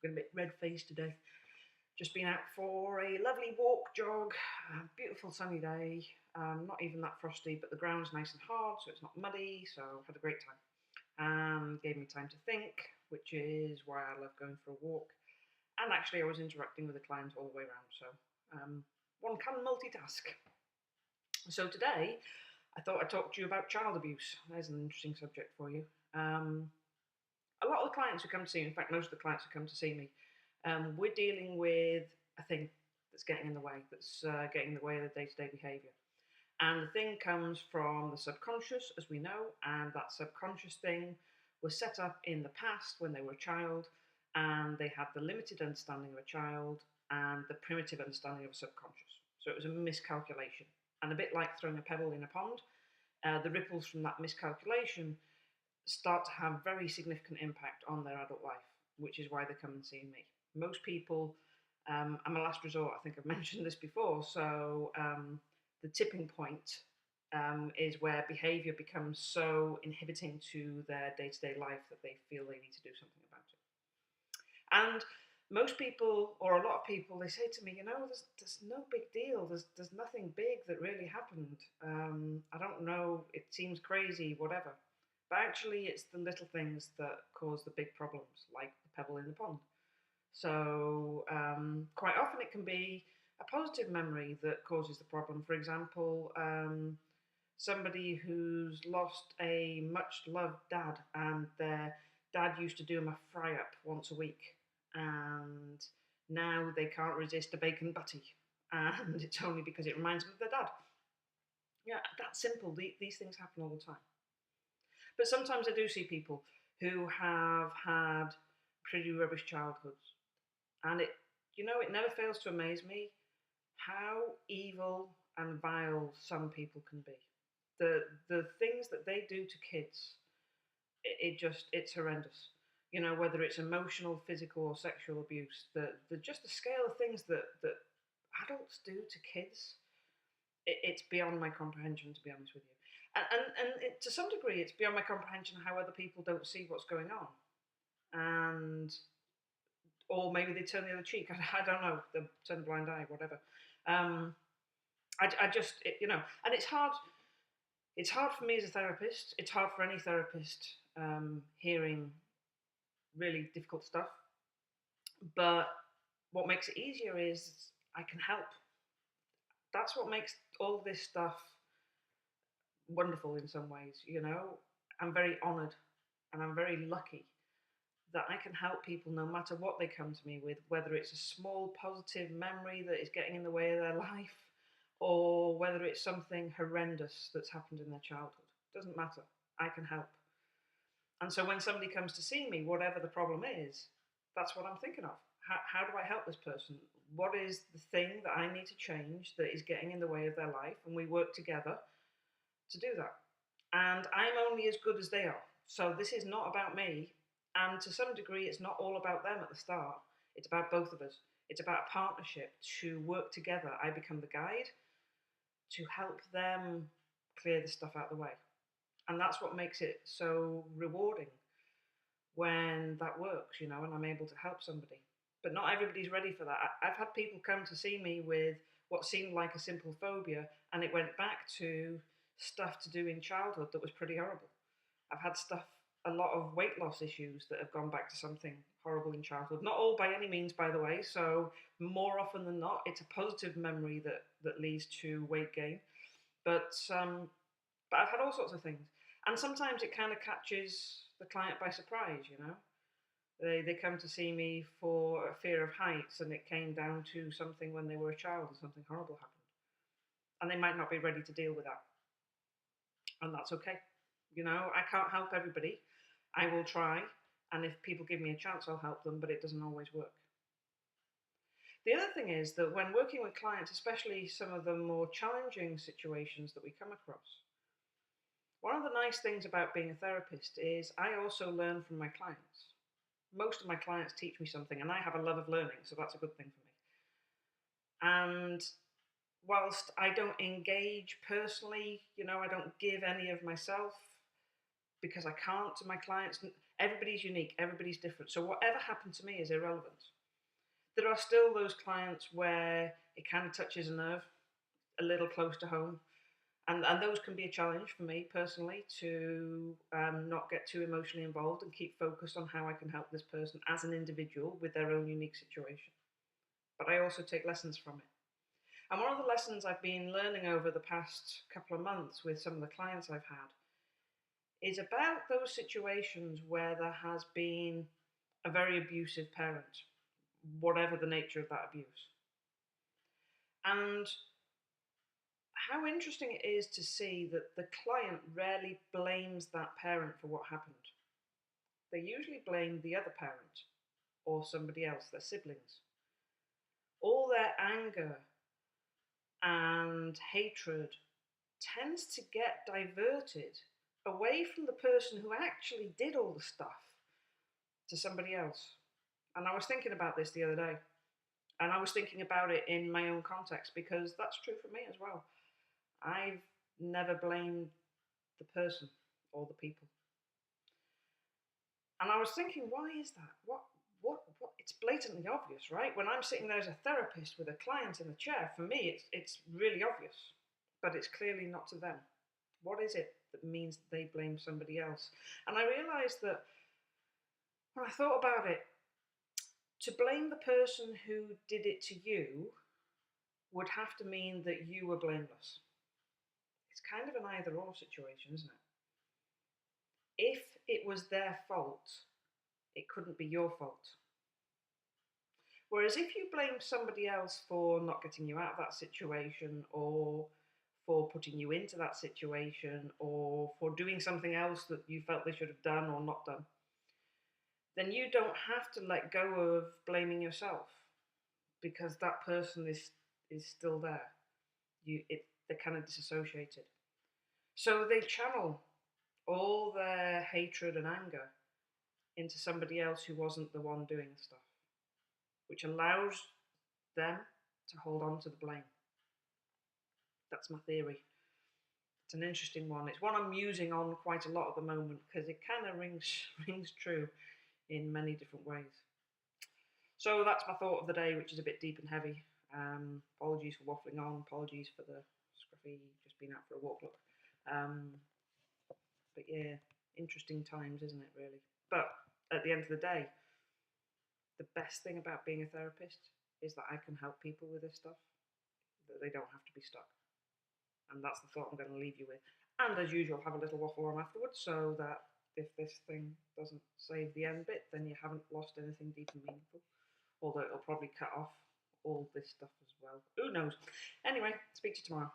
Been a bit red-faced today. Just been out for a lovely walk, jog, beautiful sunny day. Not even that frosty, but the ground's nice and hard, so it's not muddy. So had a great time. Gave me time to think, which is why I love going for a walk. And actually, I was interacting with the client all the way around, so one can multitask. So today, I thought I'd talk to you about child abuse. There's an interesting subject for you. A lot of the clients who come to see me, in fact, most of the clients who come to see me, we're dealing with a thing that's getting in the way, that's getting in the way of the day-to-day behaviour. And the thing comes from the subconscious, as we know, and that subconscious thing was set up in the past when they were a child, and they had the limited understanding of a child and the primitive understanding of a subconscious. So it was a miscalculation. And a bit like throwing a pebble in a pond, the ripples from that miscalculation start to have very significant impact on their adult life, which is why they come and see me. Most people, I'm a last resort, I think I've mentioned this before, so the tipping point is where behaviour becomes so inhibiting to their day-to-day life that they feel they need to do something about it. And most people, or a lot of people, they say to me, there's no big deal. There's nothing big that really happened. I don't know. It seems crazy, whatever. But actually, it's the little things that cause the big problems, like the pebble in the pond. So quite often it can be a positive memory that causes the problem. For example, somebody who's lost a much-loved dad, and their dad used to do them a fry-up once a week, and now they can't resist a bacon butty, and it's only because it reminds them of their dad. Yeah, that's simple. These things happen all the time. But sometimes I do see people who have had pretty rubbish childhoods, and it never fails to amaze me how evil and vile some people can be. The things that they do to kids, it's horrendous. Whether it's emotional, physical, or sexual abuse, the just the scale of things that adults do to kids, it's beyond my comprehension, to be honest with you. And to some degree, it's beyond my comprehension how other people don't see what's going on, and or maybe they turn the other cheek. I don't know. They turn the blind eye, whatever. I just, and it's hard. It's hard for me as a therapist. It's hard for any therapist hearing really difficult stuff. But what makes it easier is I can help. That's what makes all this stuff wonderful in some ways. I'm very honoured and I'm very lucky that I can help people no matter what they come to me with, whether it's a small positive memory that is getting in the way of their life, or whether it's something horrendous that's happened in their childhood. Doesn't matter. I can help. And so when somebody comes to see me, whatever the problem is, that's what I'm thinking of. How do I help this person? What is the thing that I need to change that is getting in the way of their life? And we work together to do that. And I'm only as good as they are. So this is not about me. And to some degree, it's not all about them at the start. It's about both of us. It's about a partnership to work together. I become the guide to help them clear the stuff out of the way. And that's what makes it so rewarding when that works, and I'm able to help somebody. But not everybody's ready for that. I've had people come to see me with what seemed like a simple phobia, and it went back to stuff to do in childhood that was pretty horrible. I've had a lot of weight loss issues that have gone back to something horrible in childhood. Not all by any means, by the way. So more often than not, it's a positive memory that leads to weight gain. But I've had all sorts of things. And sometimes it kind of catches the client by surprise, They come to see me for a fear of heights, and it came down to something when they were a child and something horrible happened. And they might not be ready to deal with that. And that's okay. I can't help everybody. I will try. And if people give me a chance, I'll help them, but it doesn't always work. The other thing is that when working with clients, especially some of the more challenging situations that we come across, one of the nice things about being a therapist is I also learn from my clients. Most of my clients teach me something, and I have a love of learning, so that's a good thing for me. And whilst I don't engage personally, I don't give any of myself because I can't to my clients. Everybody's unique, everybody's different. So whatever happened to me is irrelevant. There are still those clients where it kind of touches a nerve a little close to home. And those can be a challenge for me personally to not get too emotionally involved and keep focused on how I can help this person as an individual with their own unique situation. But I also take lessons from it. And one of the lessons I've been learning over the past couple of months with some of the clients I've had is about those situations where there has been a very abusive parent, whatever the nature of that abuse. And how interesting it is to see that the client rarely blames that parent for what happened. They usually blame the other parent or somebody else, their siblings. All their anger and hatred tends to get diverted away from the person who actually did all the stuff to somebody else. And I was thinking about this the other day, and I was thinking about it in my own context because that's true for me as well. I've never blamed the person or the people. And I was thinking, why is that? What? It's blatantly obvious, right? When I'm sitting there as a therapist with a client in the chair, for me, it's really obvious, but it's clearly not to them. What is it that means that they blame somebody else? And I realised that when I thought about it, to blame the person who did it to you would have to mean that you were blameless. It's kind of an either-or situation, isn't it? If it was their fault, it couldn't be your fault. Whereas if you blame somebody else for not getting you out of that situation, or for putting you into that situation, or for doing something else that you felt they should have done or not done, then you don't have to let go of blaming yourself, because that person is still there. They're kind of disassociated. So they channel all their hatred and anger into somebody else who wasn't the one doing the stuff, which allows them to hold on to the blame. That's my theory. It's an interesting one. It's one I'm musing on quite a lot at the moment because it kind of rings true in many different ways. So that's my thought of the day, which is a bit deep and heavy. Apologies for waffling on. Apologies for the scruffy, just been out for a walk look. But yeah, interesting times, isn't it, really? But at the end of the day, the best thing about being a therapist is that I can help people with this stuff, that they don't have to be stuck. And that's the thought I'm going to leave you with. And as usual, have a little waffle on afterwards, so that if this thing doesn't save the end bit, then you haven't lost anything deep and meaningful. Although it'll probably cut off all this stuff as well. Who knows? Anyway, speak to you tomorrow.